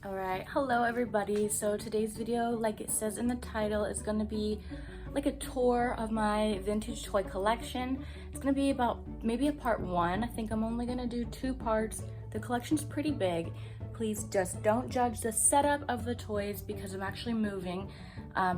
Alright, hello everybody. So today's video, like it says in the title, is going to be like a tour of my vintage toy collection. It's going to be about maybe a part one. I think I'm only going to do two parts. The collection's pretty big. Please just don't judge the setup of the toys because I'm actually moving.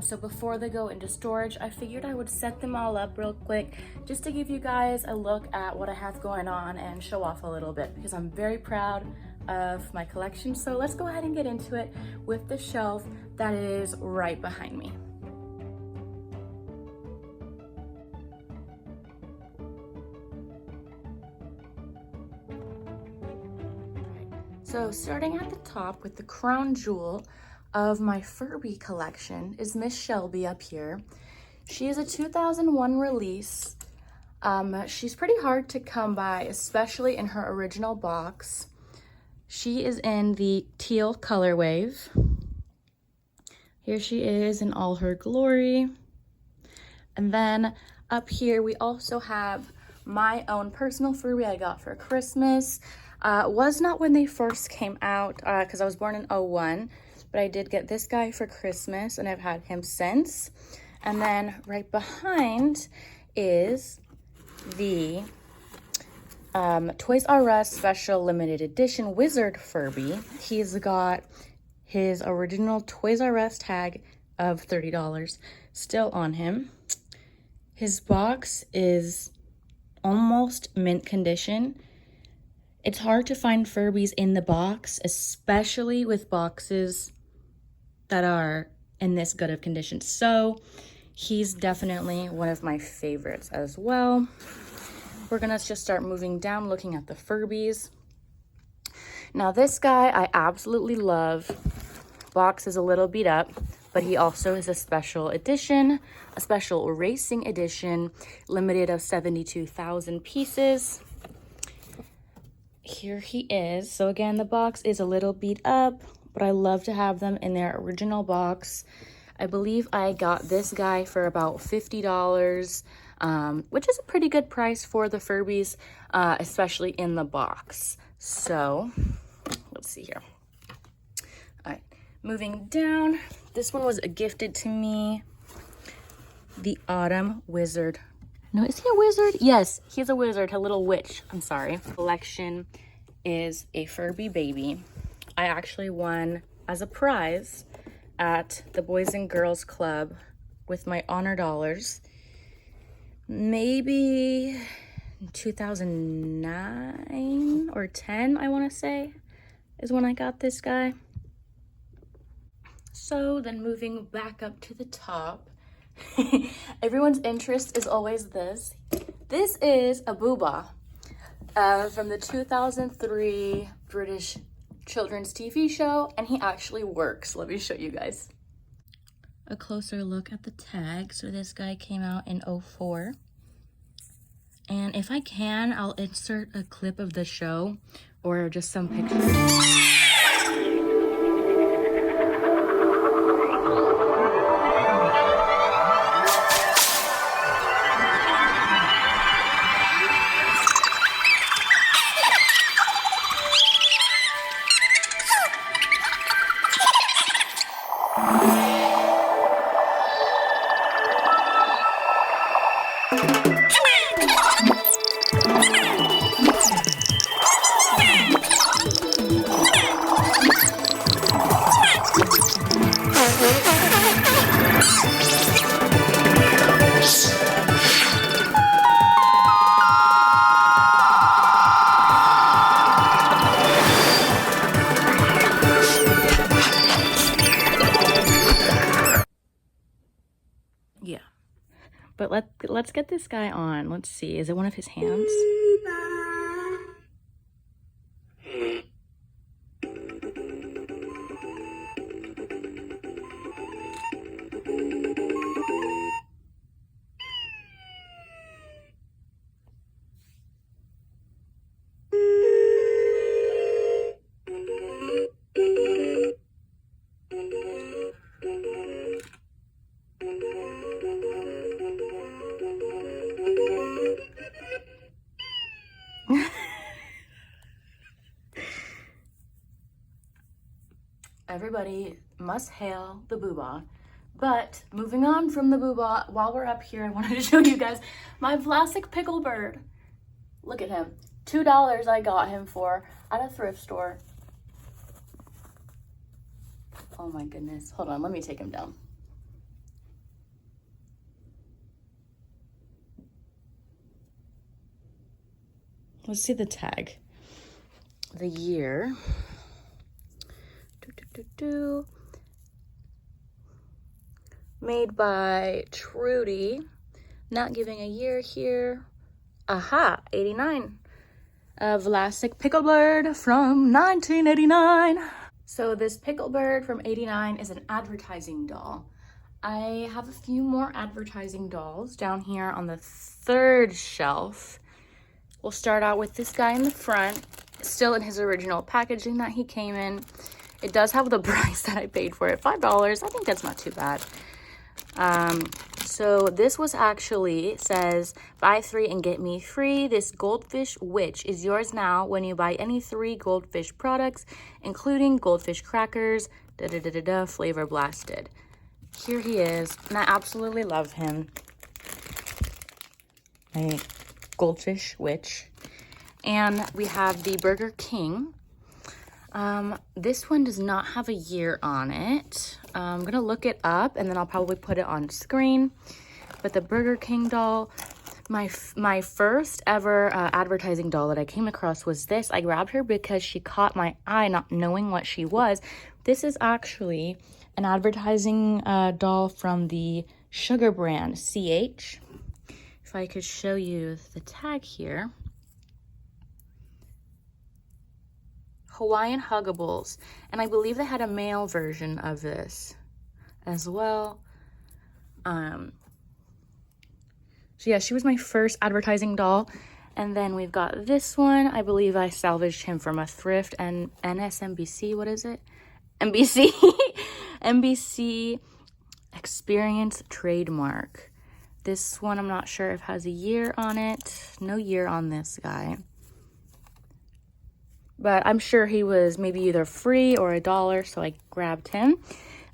So before they go into storage, I figured I would set them all up real quick just to give you guys a look at what I have going on and show off a little bit because I'm very proud of my collection. So let's go ahead and get into it with the shelf that is right behind me. So starting at the top with the crown jewel of my Furby collection is Miss Shelby up here. She is a 2001 release. She's pretty hard to come by, especially in her original box. She is in the teal color wave. Here she is in all her glory. And then up here we also have my own personal Furby I got for Christmas. Was not when they first came out because I was born in 01, but I did get this guy for Christmas and I've had him since. And then right behind is the Toys R Us Special Limited Edition Wizard Furby. He's got his original Toys R Us tag of $30 still on him. His box is almost mint condition. It's hard to find Furbies in the box, especially with boxes that are in this good of condition. So he's definitely one of my favorites as well. We're gonna just start moving down, looking at the Furbies. Now this guy I absolutely love. Box is a little beat up, but he also is a special edition, a special racing edition, limited of 72,000 pieces. Here he is. So again, the box is a little beat up, but I love to have them in their original box. I believe I got this guy for about $50. Which is a pretty good price for the Furbies, especially in the box. So let's see here. All right, moving down. This one was gifted to me. The Autumn Wizard. No, is he a wizard? Yes, he's a wizard, a little witch. I'm sorry. Collection is a Furby baby. I actually won as a prize at the Boys and Girls Club with my honor dollars. Maybe 2009 or 10, I want to say, is when I got this guy. So then moving back up to the top, everyone's interest is always this. This is a Booba from the 2003 British children's TV show, and he actually works. Let me show you guys a closer look at the tag. So this guy came out in 04. And if I can, I'll insert a clip of the show or just some pictures. Yeah, but let's get this guy on. Let's see, is it one of his hands? Everybody must hail the Booba. But moving on from the Booba, while we're up here, I wanted to show you guys my plastic pickle bird. Look at him. $2 I got him for at a thrift store. Oh my goodness. Hold on, let me take him down. Let's see the tag. The year. Made by Trudy. Not giving a year here. Aha, 89. A Vlasic Pickle Bird from 1989. So this Pickle Bird from 89 is an advertising doll. I have a few more advertising dolls down here on the third shelf. We'll start out with this guy in the front, still in his original packaging that he came in. It does have the price that I paid for it, $5. I think that's not too bad. So this was actually, says, buy 3 and get me free. This goldfish witch is yours now when you buy any 3 goldfish products, including goldfish crackers, flavor blasted. Here he is, and I absolutely love him. My goldfish witch. And we have the Burger King. This one does not have a year on it. I'm gonna look it up and then I'll probably put it on screen. But the Burger King doll, my first ever advertising doll that I came across was this. I grabbed her because she caught my eye, not knowing what she was. This is actually an advertising doll from the sugar brand CH. If I could show you the tag here. Hawaiian Huggables, and I believe they had a male version of this as well. So yeah, she was my first advertising doll. And then we've got this one. I believe I salvaged him from a thrift and NSNBC, what is it? NBC, NBC Experience trademark. This one I'm not sure if it has a year on it. No year on this guy. But I'm sure he was maybe either free or $1, so I grabbed him.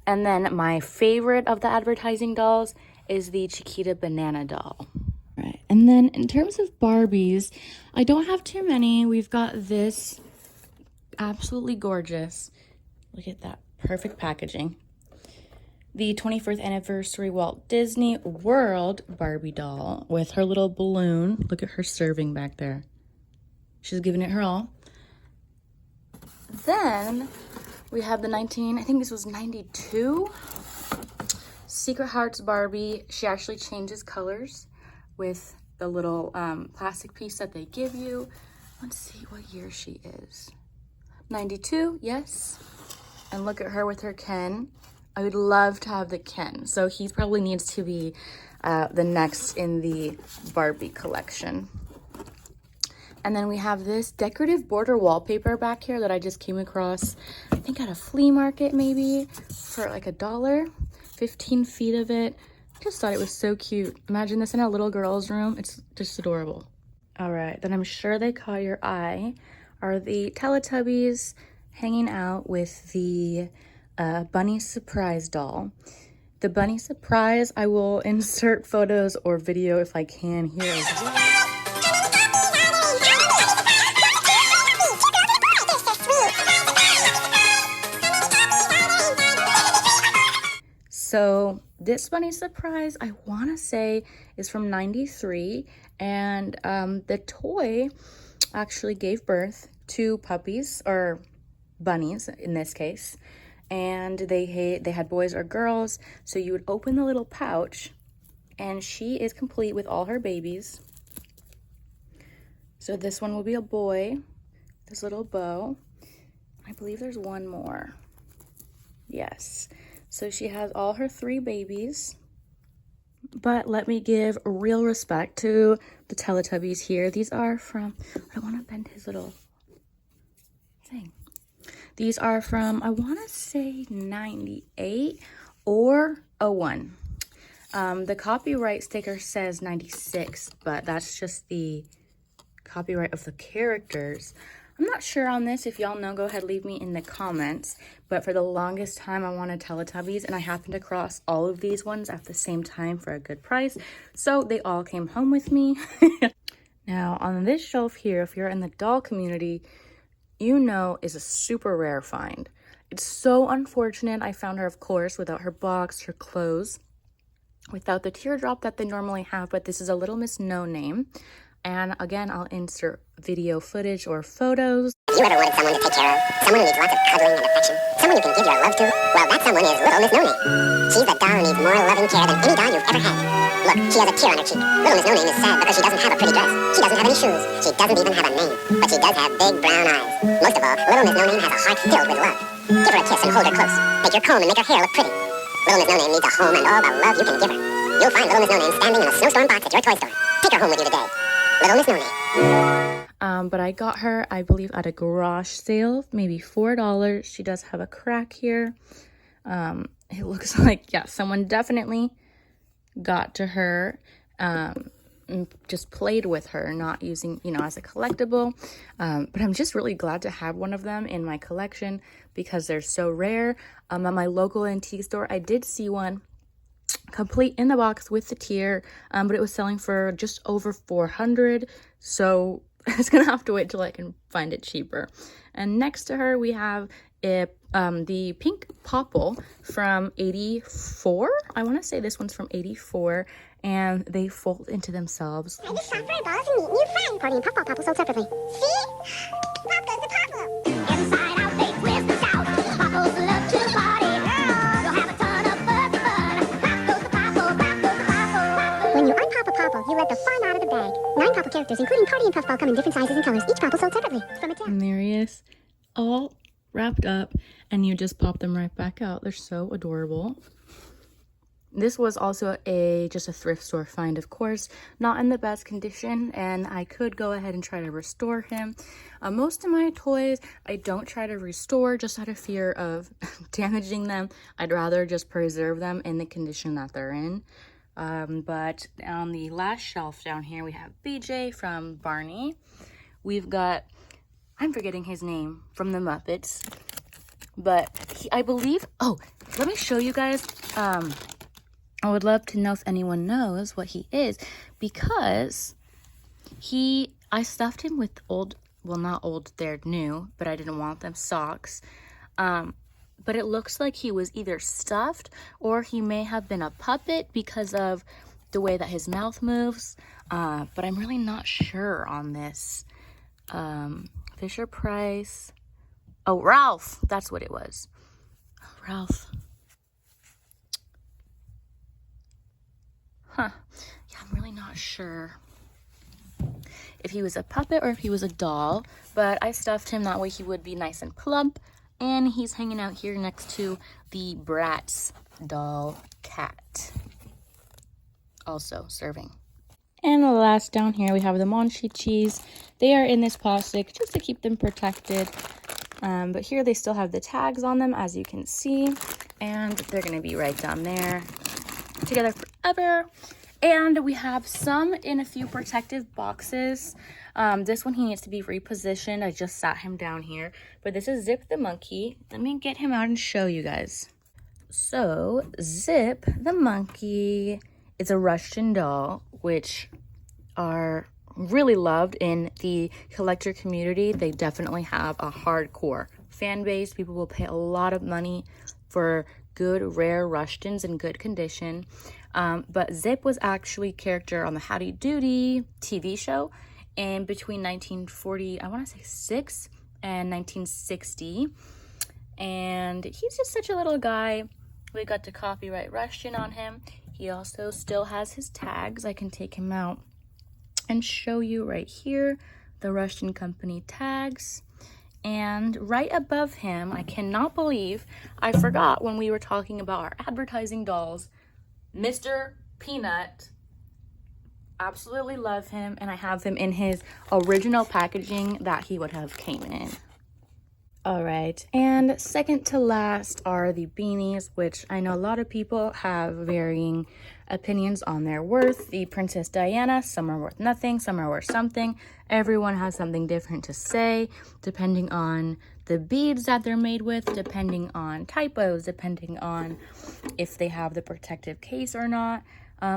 And then my favorite of the advertising dolls is the Chiquita Banana doll. Right. And then in terms of Barbies, I don't have too many. We've got this absolutely gorgeous. Look at that. Perfect packaging. The 21st anniversary Walt Disney World Barbie doll with her little balloon. Look at her serving back there. She's giving it her all. Then we have the I think this was 92, Secret Hearts Barbie. She actually changes colors with the little plastic piece that they give you. Let's see what year she is. 92, yes. And look at her with her Ken. I would love to have the Ken. So he probably needs to be the next in the Barbie collection. And then we have this decorative border wallpaper back here that I just came across, I think at a flea market maybe, for like $1. 15 feet of it. I just thought it was so cute. Imagine this in a little girl's room. It's just adorable. All right, then I'm sure they caught your eye are the Teletubbies hanging out with the Bunny Surprise doll. The Bunny Surprise, I will insert photos or video if I can here as well. So this Bunny Surprise, I want to say, is from 93, and the toy actually gave birth to puppies, or bunnies in this case, and they had boys or girls. So you would open the little pouch, and she is complete with all her babies. So this one will be a boy, this little bow. I believe there's one more. Yes. So she has all her 3 babies. But let me give real respect to the Teletubbies here. These are from, I don't want to bend his little thing. These are from, I want to say 98 or 01. The copyright sticker says 96, but that's just the copyright of the characters. I'm not sure on this. If y'all know, go ahead, leave me in the comments. But for the longest time, I wanted Teletubbies, and I happened across all of these ones at the same time for a good price. So they all came home with me. Now, on this shelf here, if you're in the doll community, you know is a super rare find. It's so unfortunate. I found her, of course, without her box, her clothes, without the teardrop that they normally have, but this is a Little Miss No Name. And again, I'll insert video footage or photos. If you ever wanted someone to take care of, someone who needs lots of cuddling and affection, someone you can give your love to, well, that someone is Little Miss No Name. She's a doll who needs more loving care than any doll you've ever had. Look, she has a tear on her cheek. Little Miss No Name is sad because she doesn't have a pretty dress. She doesn't have any shoes. She doesn't even have a name. But she does have big brown eyes. Most of all, Little Miss No Name has a heart filled with love. Give her a kiss and hold her close. Take your comb and make her hair look pretty. Little Miss No Name needs a home and all the love you can give her. You'll find Little Miss No Name standing in a snowstorm box at your toy store. Take her home with you today. Little Miss No Name. But I got her, I believe, at a garage sale, maybe $4. She does have a crack here. It looks like, yeah, someone definitely got to her, and just played with her, not using, you know, as a collectible. But I'm just really glad to have one of them in my collection because they're so rare. At my local antique store, I did see one complete in the box with the tear, but it was selling for just over $400, so it's gonna have to wait till I can find it cheaper. And next to her we have the pink popple from 84. I want to say this one's from 84, and they fold into themselves. I just shop for dolls and meet new friends. Party and Puff Popple sold separately. See? Pop goes the Popple. Inside out they twist and shout. Popples love to party. You'll have a ton of fun. Pop goes the Popple. Pop goes the Popple. When you unpop a Popple, you let the fun out of the bag. 9 Popple characters, including Party and Puffball, come in different sizes and colors. Each Popple sold separately. From a tag. And there he is, all wrapped up, and you just pop them right back out. They're so adorable. This was also just a thrift store find, of course, not in the best condition, and I could go ahead and try to restore him. Most of my toys I don't try to restore just out of fear of damaging them. I'd rather just preserve them in the condition that they're in. But on the last shelf down here we have BJ from Barney. We've got, I'm forgetting his name, from the Muppets, but I believe, oh, let me show you guys. I would love to know if anyone knows what he is, because I stuffed him with old, well, not old, they're new, but I didn't want them, socks. But it looks like he was either stuffed or he may have been a puppet because of the way that his mouth moves. But I'm really not sure on this. Fisher Price. Oh, Ralph. That's what it was. Ralph. Huh. Yeah, I'm really not sure if he was a puppet or if he was a doll. But I stuffed him that way he would be nice and plump. And he's hanging out here next to the Bratz doll cat. Also serving. And the last down here we have the Monchi-Cheese. They are in this plastic just to keep them protected. But here they still have the tags on them, as you can see. And they're going to be right down there together forever. And we have some in a few protective boxes. This one, he needs to be repositioned. I just sat him down here. But this is Zip the monkey. Let me get him out and show you guys. So, Zip the monkey is a Russian doll, which are really loved in the collector community. They definitely have a hardcore fan base. People will pay a lot of money for good, rare Rushtons in good condition. But Zip was actually a character on the Howdy Doody TV show in between 1940, I want to say 6 and 1960. And he's just such a little guy. We got to copyright Rushton on him. He also still has his tags. I can take him out and show you right here the Rushton Company tags. And right above him, I cannot believe I forgot when we were talking about our advertising dolls, Mr. Peanut. Absolutely love him, and I have him in his original packaging that he would have came in. All right, and second to last are the beanies, which I know a lot of people have varying opinions on their worth. The Princess Diana, some are worth nothing, some are worth something. Everyone has something different to say, depending on the beads that they're made with, depending on typos, depending on if they have the protective case or not.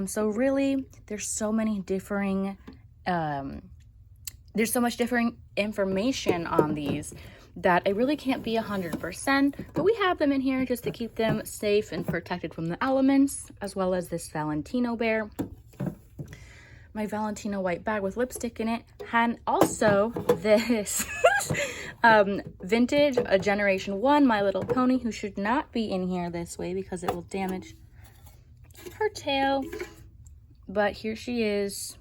So really, there's so many differing, there's so much differing information on these that it really can't be 100%, but we have them in here just to keep them safe and protected from the elements, as well as this Valentino bear, my Valentino white bag with lipstick in it, and also this vintage a generation 1 My Little Pony, who should not be in here this way because it will damage her tail, but here she is.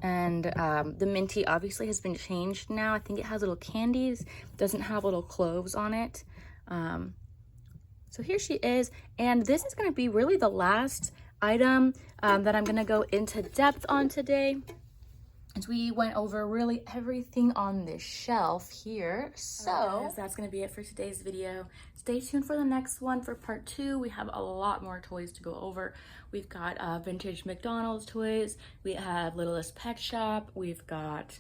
And the Minty obviously has been changed now. I think it has little candies, doesn't have little cloves on it. So here she is. And this is going to be really the last item that I'm going to go into depth on today. As we went over really everything on this shelf here. So that's going to be it for today's video. Stay tuned for the next one for part 2. We have a lot more toys to go over. We've got vintage McDonald's toys. We have Littlest Pet Shop. We've got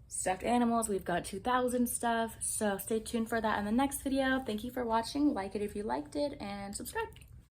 stuffed animals. We've got 2000 stuff. So stay tuned for that in the next video. Thank you for watching. Like it if you liked it, and subscribe.